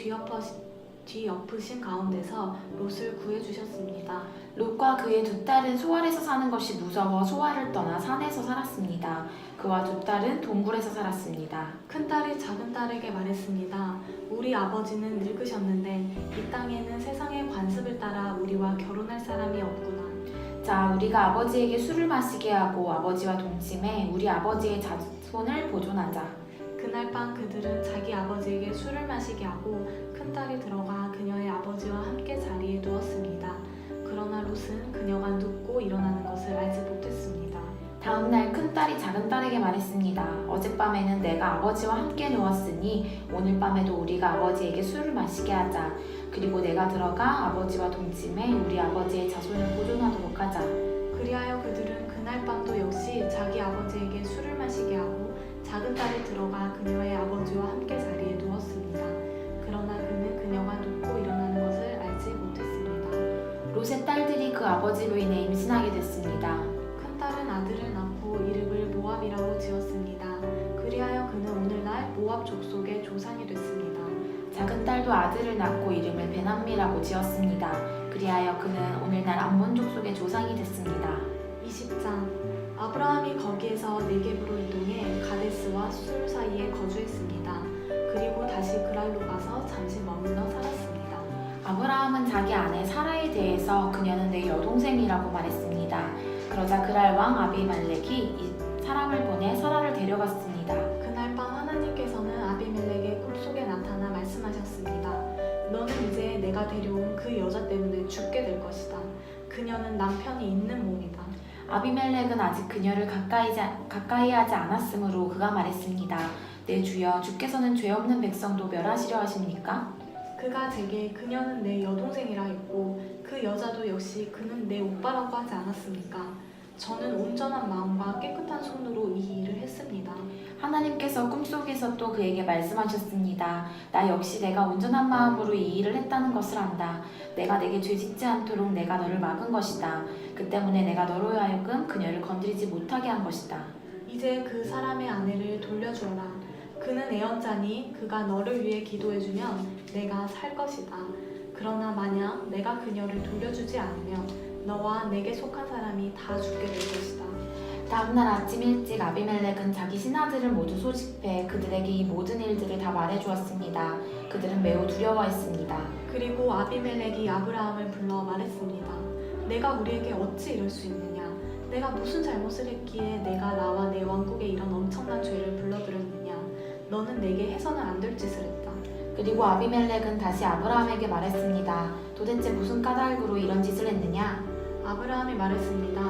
B: 뒤엎으신 가운데서 롯을 구해주셨습니다.
A: 롯과 그의 두 딸은 소알에서 사는 것이 무서워 소알을 떠나 산에서 살았습니다. 그와 두 딸은 동굴에서 살았습니다.
B: 큰딸이 작은딸에게 말했습니다. 우리 아버지는 늙으셨는데 이 땅에는 세상의 관습을 따라 우리와 결혼할 사람이 없구나.
A: 자, 우리가 아버지에게 술을 마시게 하고 아버지와 동침해 우리 아버지의 자손을 보존하자.
B: 그날 밤 그들은 자기 아버지에게 술을 마시게 하고 큰딸이 들어가 그녀의 아버지와 함께 자리에 누웠습니다. 그러나 롯은 그녀가 눕고 일어나는 것을 알지 못했습니다.
A: 다음 날 큰딸이 작은딸에게 말했습니다. 어젯밤에는 내가 아버지와 함께 누웠으니 오늘 밤에도 우리가 아버지에게 술을 마시게 하자. 그리고 내가 들어가 아버지와 동침해 우리 아버지의 자손을 보존하도록 하자.
B: 그리하여 그들은 그날 밤도 역시 자기 아버지에게 술을 마시게 하고 작은딸이 들어가 그녀의 아버지와 함께 자리에 누웠습니다. 그러나 그는 그녀가 눕고 일어나는 것을 알지 못했습니다.
A: 롯의 딸들이 그 아버지로 인해 임신하게 됐습니다.
B: 큰딸은 아들을 낳고 이름을 모압이라고 지었습니다. 그리하여 그는 오늘날 모압 족속의 조상이 됐습니다.
A: 작은 딸도 아들을 낳고 이름을 베남미라고 지었습니다. 그리하여 그는 오늘날 암몬 족속의 조상이 됐습니다.
B: 20장 아브라함이 거기에서 네겝으로 이동해 가데스와 술 사이에 거주했습니다. 그리고 다시 그랄로 가서 잠시 머물러 살았습니다.
A: 아브라함은 자기 아내 사라에 대해서 그녀는 내 여동생이라고 말했습니다. 그러자 그랄 왕 아비멜렉이 이 사람을 보내 사라를 데려갔습니다.
B: 그날 밤 하나님께서는 아비멜렉의 꿈속에 나타나 말씀하셨습니다. 너는 이제 내가 데려온 그 여자 때문에 죽게 될 것이다. 그녀는 남편이 있는 몸이다.
A: 아비멜렉은 아직 그녀를 가까이 하지 않았으므로 그가 말했습니다. 네 주여, 주께서는 죄 없는 백성도 멸하시려 하십니까?
B: 그가 제게 그녀는 내 여동생이라 했고 그 여자도 역시 그는 내 오빠라고 하지 않았습니까? 저는 온전한 마음과 깨끗한 손으로 이 일을 했습니다.
A: 하나님께서 꿈속에서 또 그에게 말씀하셨습니다. 나 역시 내가 온전한 마음으로 이 일을 했다는 것을 안다. 내가 내게 죄 짓지 않도록 내가 너를 막은 것이다. 그 때문에 내가 너로 하여금 그녀를 건드리지 못하게 한 것이다.
B: 이제 그 사람의 아내를 돌려주어라. 그는 애언자니 그가 너를 위해 기도해주면 내가 살 것이다. 그러나 만약 내가 그녀를 돌려주지 않으면 너와 내게 속한 사람이 다 죽게 될 것이다.
A: 다음날 아침 일찍 아비멜렉은 자기 신하들을 모두 소집해 그들에게 이 모든 일들을 다 말해주었습니다. 그들은 매우 두려워했습니다.
B: 그리고 아비멜렉이 아브라함을 불러 말했습니다. 내가 우리에게 어찌 이럴 수 있느냐? 내가 무슨 잘못을 했기에 내가 나와 내 왕국에 이런 엄청난 죄를 불러들였느냐? 너는 내게 해서는 안 될 짓을 했다.
A: 그리고 아비멜렉은 다시 아브라함에게 말했습니다. 도대체 무슨 까닭으로 이런 짓을 했느냐?
B: 아브라함이 말했습니다.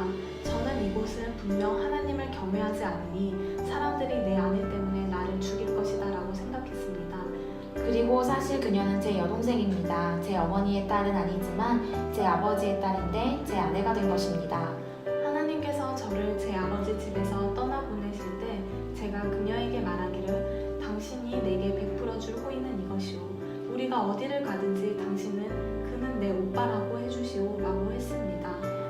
B: 저는 이곳은 분명 하나님을 경외하지 않으니 사람들이 내 아내 때문에 나를 죽일 것이다 라고 생각했습니다.
A: 그리고 사실 그녀는 제 여동생입니다. 제 어머니의 딸은 아니지만 제 아버지의 딸인데 제 아내가 된 것입니다.
B: 하나님께서 저를 제 아버지 집에서 떠나보내실 때 제가 그녀에게 말하기를 당신이 내게 베풀어 줄 호의는 이것이오. 우리가 어디를 가든지 당신은 그는 내 오빠라고 해주시오 라고 했습니다.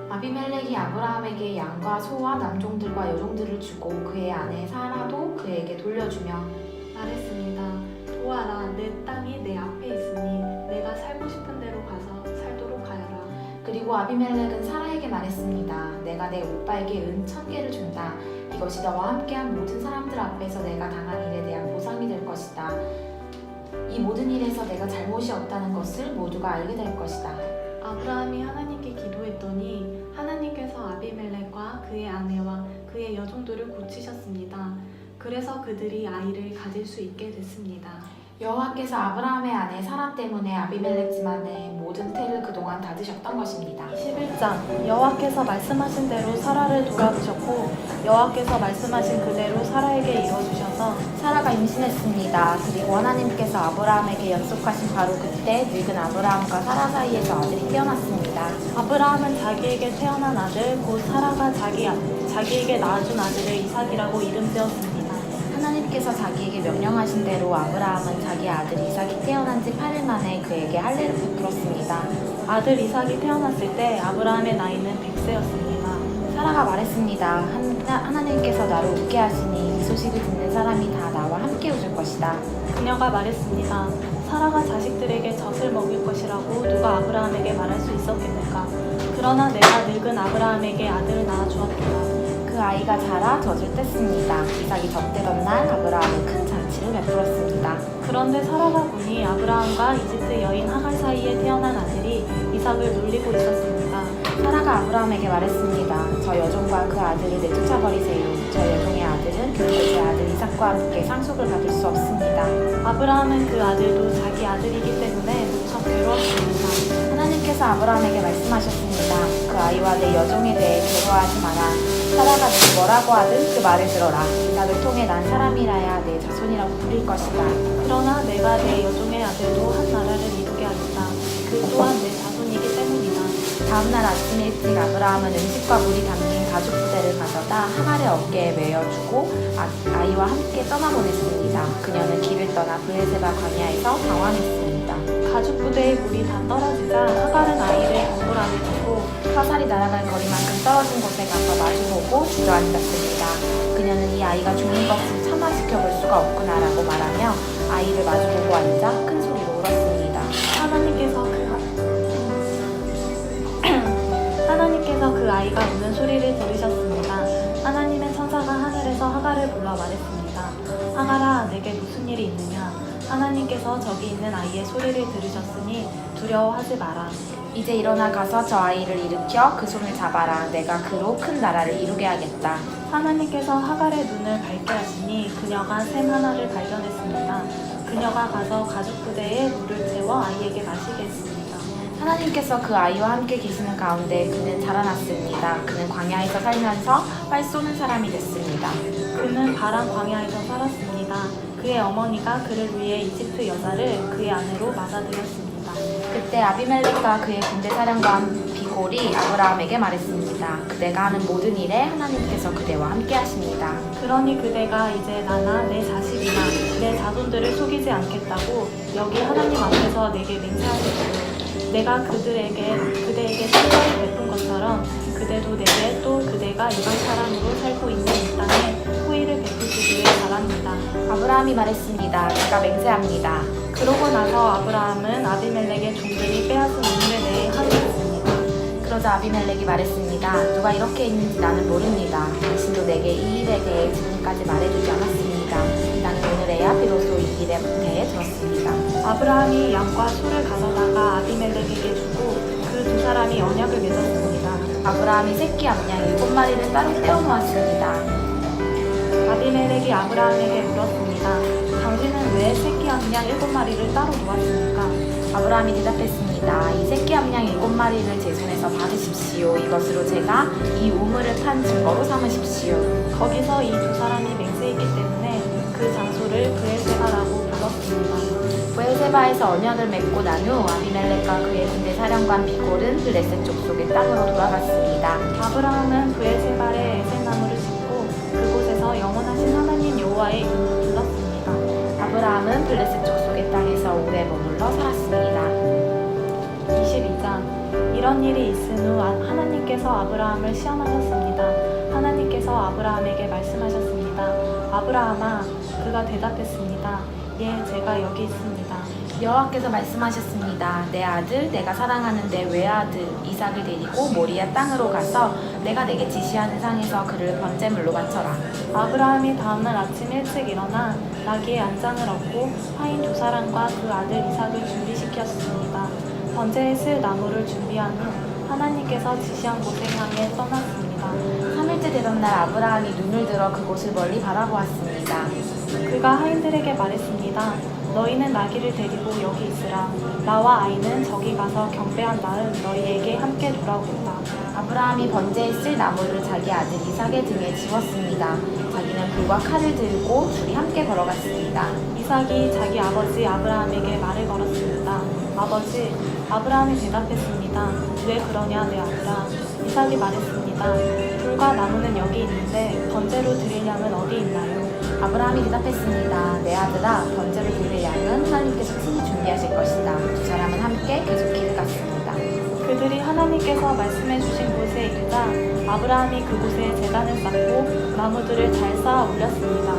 A: 아비멜렉이 아브라함에게 양과 소와 남종들과 여종들을 주고 그의 아내 사라도 그에게 돌려주며
B: 말했습니다. 보아라, 내 땅이 내 앞에 있으니 내가 살고 싶은 대로 가서 살도록 하여라.
A: 그리고 아비멜렉은 사라에게 말했습니다. 내가 내 오빠에게 은 1000개를 준다. 이것이 너와 함께한 모든 사람들 앞에서 내가 당한 일에 대한 보상이 될 것이다. 이 모든 일에서 내가 잘못이 없다는 것을 모두가 알게 될 것이다.
B: 아브라함이 하나님께 기도했더니 하나님께서 아비멜렉과 그의 아내와 그의 여종들을 고치셨습니다. 그래서 그들이 아이를 가질 수 있게 됐습니다.
A: 여호와께서 아브라함의 아내 사라 때문에 아비멜렉 집안의 모든 태를 그동안 닫으셨던 것입니다.
B: 21장 여호와께서 말씀하신 대로 사라를 돌아보셨고 여호와께서 말씀하신 그대로 사라에게 이뤄주셔서
A: 사라가 임신했습니다. 그리고 하나님께서 아브라함에게 약속하신 바로 그때 늙은 아브라함과 사라 사이에서 아들이 태어났습니다.
B: 아브라함은 자기에게 태어난 아들 곧 사라가 자기에게 낳아준 아들을 이삭이라고 이름 지었습니다.
A: 하나님께서 자기에게 명령하신 대로 아브라함은 자기 아들 이삭이 태어난 지 8일 만에 그에게 할례를 베풀었습니다.
B: 아들 이삭이 태어났을 때 아브라함의 나이는 100세였습니다.
A: 사라가 말했습니다. 하나님께서 나를 웃게 하시니 이 소식을 듣는 사람이 다 나와 함께 웃을 것이다.
B: 그녀가 말했습니다. 사라가 자식들에게 젖을 먹일 것이라고 누가 아브라함에게 말할 수 있었겠는가? 그러나 내가 늙은 아브라함에게 아들을 낳아주었다.
A: 그 아이가 자라 젖을 뗐습니다. 이삭이 젖대던 날 아브라함은 큰 잔치를 베풀었습니다.
B: 그런데 사라가 보니 아브라함과 이집트 여인 하갈 사이에 태어난 아들이 이삭을 놀리고 있었습니다.
A: 사라가 아브라함에게 말했습니다. 저 여종과 그 아들을 내쫓아버리세요. 저 여종의 아들은 결코 제 아들 이삭과 함께 상속을 받을 수 없습니다.
B: 아브라함은 그 아들도 자기 아들이기 때문에 무척 괴로웠습니다.
A: 하나님께서 아브라함에게 말씀하셨습니다. 그 아이와 내 여종에 대해 괴로워하지 마라. 사라가 네가 뭐라고 하든 그 말을 들어라. 이삭을 통해 난 사람이라야 내 자손이라고 부릴 것이다.
B: 그러나 내가 내 여종의 아들도 한 나라를 이루게 하겠다. 그 또한 내 자손이기 때문이다.
A: 다음날 아침 일찍 아브라함은 음식과 물이 담긴 가죽 부대를 가져다 하갈의 어깨에 메어주고 아이와 함께 떠나보냈습니다. 그녀는 길을 떠나 브에세바 광야에서 방황했습니다.
B: 가죽 부대에 물이 다 떨어지자 하갈은 아이를 건물 안에 두고
A: 화살이 날아갈 거리만큼 떨어진 곳에 가서 마주보고 주저앉았습니다. 그녀는 이 아이가 죽는 것을 참아지켜 볼 수가 없구나라고 말하며 아이를 마주보고 앉아 큰 소리로 울었습니다.
B: 하나님께서 그 아이가 우는 소리를 들으셨습니다. 하나님의 천사가 하늘에서 하갈을 불러 말했습니다. 하갈아, 내게 무슨 일이 있느냐? 하나님께서 저기 있는 아이의 소리를 들으셨으니 두려워하지 마라.
A: 이제 일어나 가서 저 아이를 일으켜 그 손을 잡아라. 내가 그로 큰 나라를 이루게 하겠다.
B: 하나님께서 하갈의 눈을 밝게 하시니 그녀가 샘 하나를 발견했습니다. 그녀가 가서 가죽 부대에 물을 채워 아이에게 마시게 했습니다.
A: 하나님께서 그 아이와 함께 계시는 가운데 그는 자라났습니다. 그는 광야에서 살면서 활 쏘는 사람이 됐습니다.
B: 그는 바람 광야에서 살았습니다. 그의 어머니가 그를 위해 이집트 여자를 그의 아내로 맞아들였습니다.
A: 그때 아비멜렉과 그의 군대 사령관 비골이 아브라함에게 말했습니다. 그대가 하는 모든 일에 하나님께서 그대와 함께 하십니다.
B: 그러니 그대가 이제 나나 내 자식이나 내 자손들을 속이지 않겠다고 여기 하나님 앞에서 내게 맹세하겠고 내가 그대에게 친절을 베푼 것처럼 그대도 내게 또 그대가 이방 사람으로 살고 있는 이 땅에 호의를 베푸시기를 바랍니다.
A: 아브라함이 말했습니다. 제가 맹세합니다.
B: 그러고 나서 아브라함은 아비멜렉의 종들이 빼앗은 우물에 대해 항의했습니다.
A: 그러자 아비멜렉이 말했습니다. 누가 이렇게 했는지 나는 모릅니다. 당신도 내게 이 일에 대해 지금까지 말해주지 않았습니다. 나는 오늘에야 비로소 이 일에 대해 들었습니다.
B: 아브라함이 양과 소를 가져다가 아비멜렉에게 주고 그 두 사람이 언약을 맺었습니다.
A: 아브라함이 새끼 암양 7마리를 따로 떼어 놓았습니다.
B: 아비멜렉이 아브라함에게 물었습니다. 당신은 왜 새끼 암양 7마리를 따로 놓았습니까?
A: 아브라함이 대답했습니다. 이 새끼 암양 7마리를 제 손에서 받으십시오. 이것으로 제가 이 우물을 판 증거로 삼으십시오.
B: 거기서 이 두 사람이 맹세했기 때문에 그 장소를 브엘세바라고 불렀습니다.
A: 부엘세바에서 언약을 맺고 난 후 아비멜렉과 그의 군대 사령관 비골은 블레셋 족속의 땅으로 돌아갔습니다.
B: 아브라함은 브엘세바에 에센나무를 심고 그곳에서 영원하신 하나님 여호와의 이름을 불렀습니다.
A: 아브라함은 블레셋 족속의 땅에서 오래 머물러 살았습니다.
B: 22장 이런 일이 있은 후 하나님께서 아브라함을 시험하셨습니다. 하나님께서 아브라함에게 말씀하셨습니다. 아브라함아, 그가 대답했습니다. 예, 제가 여기 있습니다.
A: 여호와께서 말씀하셨습니다. 내 아들, 내가 사랑하는 내 외아들 이삭을 데리고 모리아 땅으로 가서 내가 내게 지시하는 상에서 그를 번제물로 바쳐라.
B: 아브라함이 다음날 아침 일찍 일어나 나귀의 안장을 얻고 하인 두 사람과 그 아들 이삭을 준비시켰습니다. 번제에 쓸 나무를 준비한 후 하나님께서 지시한 곳에 향해 떠났습니다.
A: 3일째 되던 날 아브라함이 눈을 들어 그곳을 멀리 바라보았습니다.
B: 그가 하인들에게 말했습니다. 너희는 나귀를 데리고 여기 있으라. 나와 아이는 저기 가서 경배한 다음 너희에게 함께 돌아오겠다.
A: 아브라함이 번제에 쓸 나무를 자기 아들 이삭의 등에 지웠습니다. 자기는 불과 칼을 들고 둘이 함께 걸어갔습니다.
B: 이삭이 자기 아버지 아브라함에게 말을 걸었습니다. 아버지, 아브라함이 대답했습니다. 왜 그러냐 내 아들아. 이삭이 말했습니다. 불과 나무는 여기 있는데 번제로 드릴 양은 어디 있나요?
A: 아브라함이 대답했습니다. 내 아들아, 번제를 드릴 양은 하나님께서 친히 준비하실 것이다. 두 사람은 함께 계속 길을 갔습니다.
B: 그들이 하나님께서 말씀해 주신 곳에 이르자 아브라함이 그곳에 제단을 쌓고 나무들을 잘 쌓아 올렸습니다.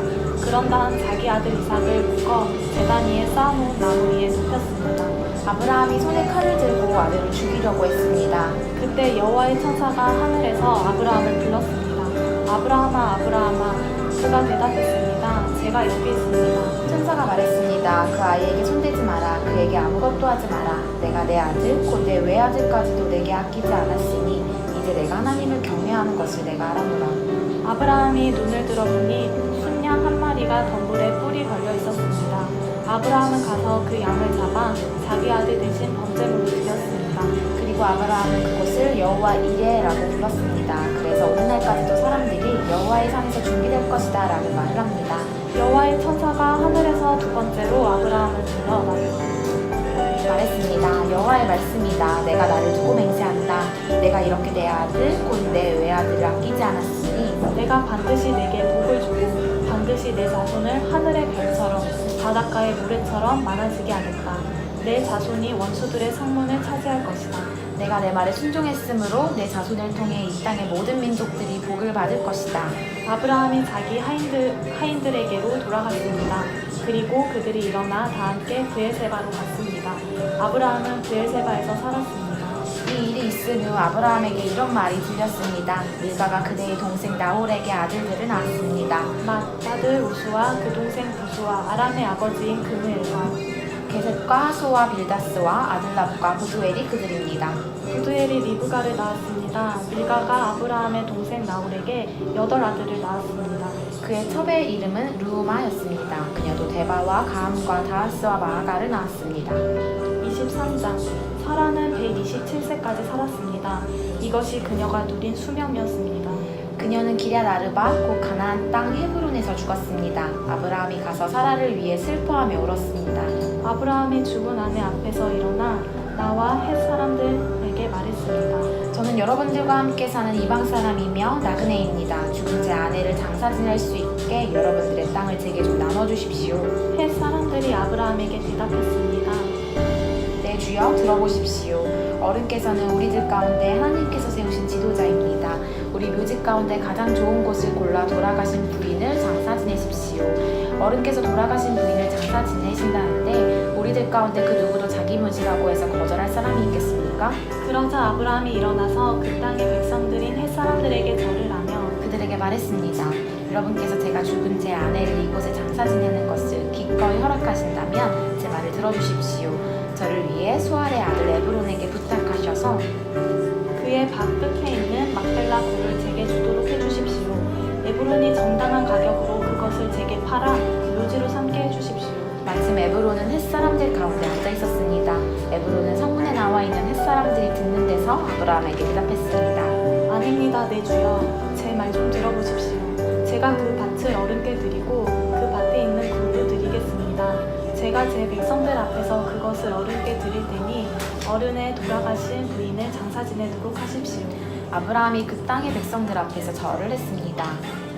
B: 그런 다음 자기 아들 이삭을 묶어 제단 위에 쌓아놓은 나무 위에 눕혔습니다.
A: 아브라함이 손에 칼을 들고 아들을 죽이려고 했습니다.
B: 그때 여호와의 천사가 하늘에서 아브라함을 불렀습니다. 아브라함아, 아브라함아. 그가 대답했습니다. 제가 여기 있습니다.
A: 천사가 말했습니다. 그 아이에게 손대지 마라. 그에게 아무것도 하지 마라. 내가 내 아들, 곧 내 외아들까지도 내게 아끼지 않았으니 이제 내가 하나님을 경외하는 것을 내가 알아노라.
B: 아브라함이 눈을 들어보니 순양 한 마리가 덤불에 뿔이 걸려 있었습니다. 아브라함은 가서 그 양을 잡아 자기 아들 대신 번제물로 드렸습니다.
A: 그리고 아브라함은 그곳을 여호와 이레라고 불렀습니다. 그래서 오늘날까지도 사람들이 여호와의 산에서 준비될 것이다 라고 말을 합니다.
B: 여호와의 천사가 하늘에서 두 번째로 아브라함을 불러
A: 말했습니다. 여호와의 말씀이다. 내가 나를 두고 맹세한다. 내가 이렇게 내 아들, 곧 내 외아들을 아끼지 않았으니
B: 내가 반드시 내게 복을 주고 반드시 내 자손을 하늘의 별처럼 바닷가의 모래처럼 많아지게 하겠다. 내 자손이 원수들의 상문을 차지할 것이다.
A: 내가 내 말에 순종했으므로 내 자손을 통해 이 땅의 모든 민족들이 복을 받을 것이다.
B: 아브라함이 자기 하인들에게로 돌아갔습니다. 그리고 그들이 일어나 다 함께 브엘세바로 갔습니다. 아브라함은 브엘세바에서 살았습니다.
A: 이 일이 있은 후 아브라함에게 이런 말이 들렸습니다. 밀가가 그대의 동생 나홀에게 아들들을 낳았습니다.
B: 맏아들 우수와 그 동생 부수와 아람의 아버지인 그무엘과
A: 게셋과 하소와 빌다스와 아들랍과 부두엘이 그들입니다.
B: 부두엘이 리브가를 낳았습니다. 밀가가 아브라함의 동생 나홀에게 8아들을 낳았습니다.
A: 그의 첩의 이름은 루우마였습니다. 그녀도 데바와 가함과 다하스와 마아가를 낳았습니다.
B: 23장 사라는 127세까지 살았습니다. 이것이 그녀가 누린 수명이었습니다.
A: 그 그녀는 기럇 아르바 곧 가나안 땅 헤브론에서 죽었습니다. 아브라함이 가서 사라를 위해 슬퍼하며 울었습니다.
B: 아브라함이 죽은 아내 앞에서 일어나 나와 헷 사람들에게 말했습니다.
A: 저는 여러분들과 함께 사는 이방 사람이며 나그네입니다. 죽은 제 아내를 장사 지낼 수 있게 여러분들의 땅을 제게 좀 나눠주십시오.
B: 헷 사람들이 아브라함에게 대답했습니다.
A: 네, 주여 들어보십시오. 어른께서는 우리들 가운데 하나님께서 세우신 지도자입니다. 우리 묘지 가운데 가장 좋은 곳을 골라 돌아가신 부인을 장사 지내십시오. 어른께서 돌아가신 부인을 장사 지내신다는데 우리들 가운데 그 누구도 자기 묘지라고 해서 거절할 사람이 있겠습니까?
B: 그러자 아브라함이 일어나서 그 땅의 백성들인 헷 사람들에게 절을 하며
A: 그들에게 말했습니다. 여러분께서 제가 죽은 제 아내를 이곳에 장사 지내는 것을 기꺼이 허락하신다면 제 말을 들어주십시오. 저를 위해 수알의 아들 에브론에게 부탁하셔서
B: 그의 밭 끝에 있는 막벨라 굴을 제게 주도록 해주십시오. 에브론이 정당한 가격으로 그것을 제게 팔아 묘지로 삼게 해주십시오.
A: 마침 에브론은 햇사람들 가운데 앉아 있었습니다. 에브론은 성문에 나와 있는 햇사람들이 듣는 데서 아브라함에게 대답했습니다.
B: 아닙니다, 내 주여. 제 말 좀 들어보십시오. 제가 그 밭을 어른께 드리고 그 밭에 있는 굴도 드리겠습니다. 제가 제 백성들 앞에서 그것을 어른께 드릴 테니 어른의 돌아가신 부인을 장사 지내도록 하십시오.
A: 아브라함이 그 땅의 백성들 앞에서 절을 했습니다.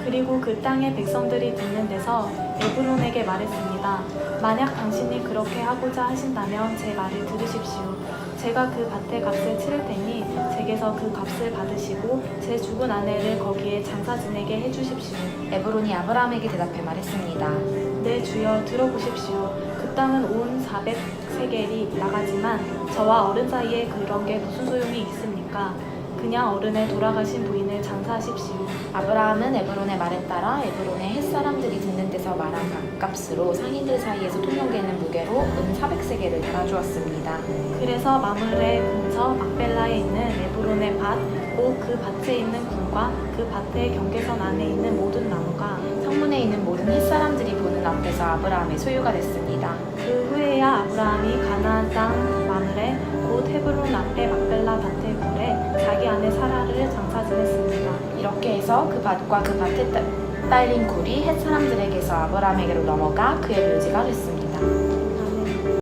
B: 그리고 그 땅의 백성들이 듣는 데서 에브론에게 말했습니다. 만약 당신이 그렇게 하고자 하신다면 제 말을 들으십시오. 제가 그 밭의 값을 치를 테니 제게서 그 값을 받으시고 제 죽은 아내를 거기에 장사 지내게 해주십시오.
A: 에브론이 아브라함에게 대답해 말했습니다.
B: 네, 주여 들어보십시오. 그 땅은 온 400세겔이 나가지만 저와 어른 사이에 그런 게 무슨 소용이 있습니까? 그냥 어른의 돌아가신 부인을 장사하십시오.
A: 아브라함은 에브론의 말에 따라 에브론의 햇사람들이 듣는 데서 말한 밥값으로 상인들 사이에서 통용되는 무게로 은 400세겔을 달아주었습니다.
B: 그래서 마므레 근처 막벨라에 있는 에브론의 밭, 곧 그 밭에 있는 굴과 그 밭의 경계선 안에 있는 모든 나무가
A: 성문에 있는 모든 햇사람들이 보는 앞에서 아브라함의 소유가 됐습니다.
B: 그 후에야 아브라함이 가나안 땅 마므레 곧 헤브론 앞에 막벨라 밭의 굴에 자기 아내 사라를 장사 지냈습니다.
A: 이렇게 해서 그 밭과 그 밭에 딸린 굴이 햇사람들에게서 아브라함에게로 넘어가 그의 묘지가 됐습니다.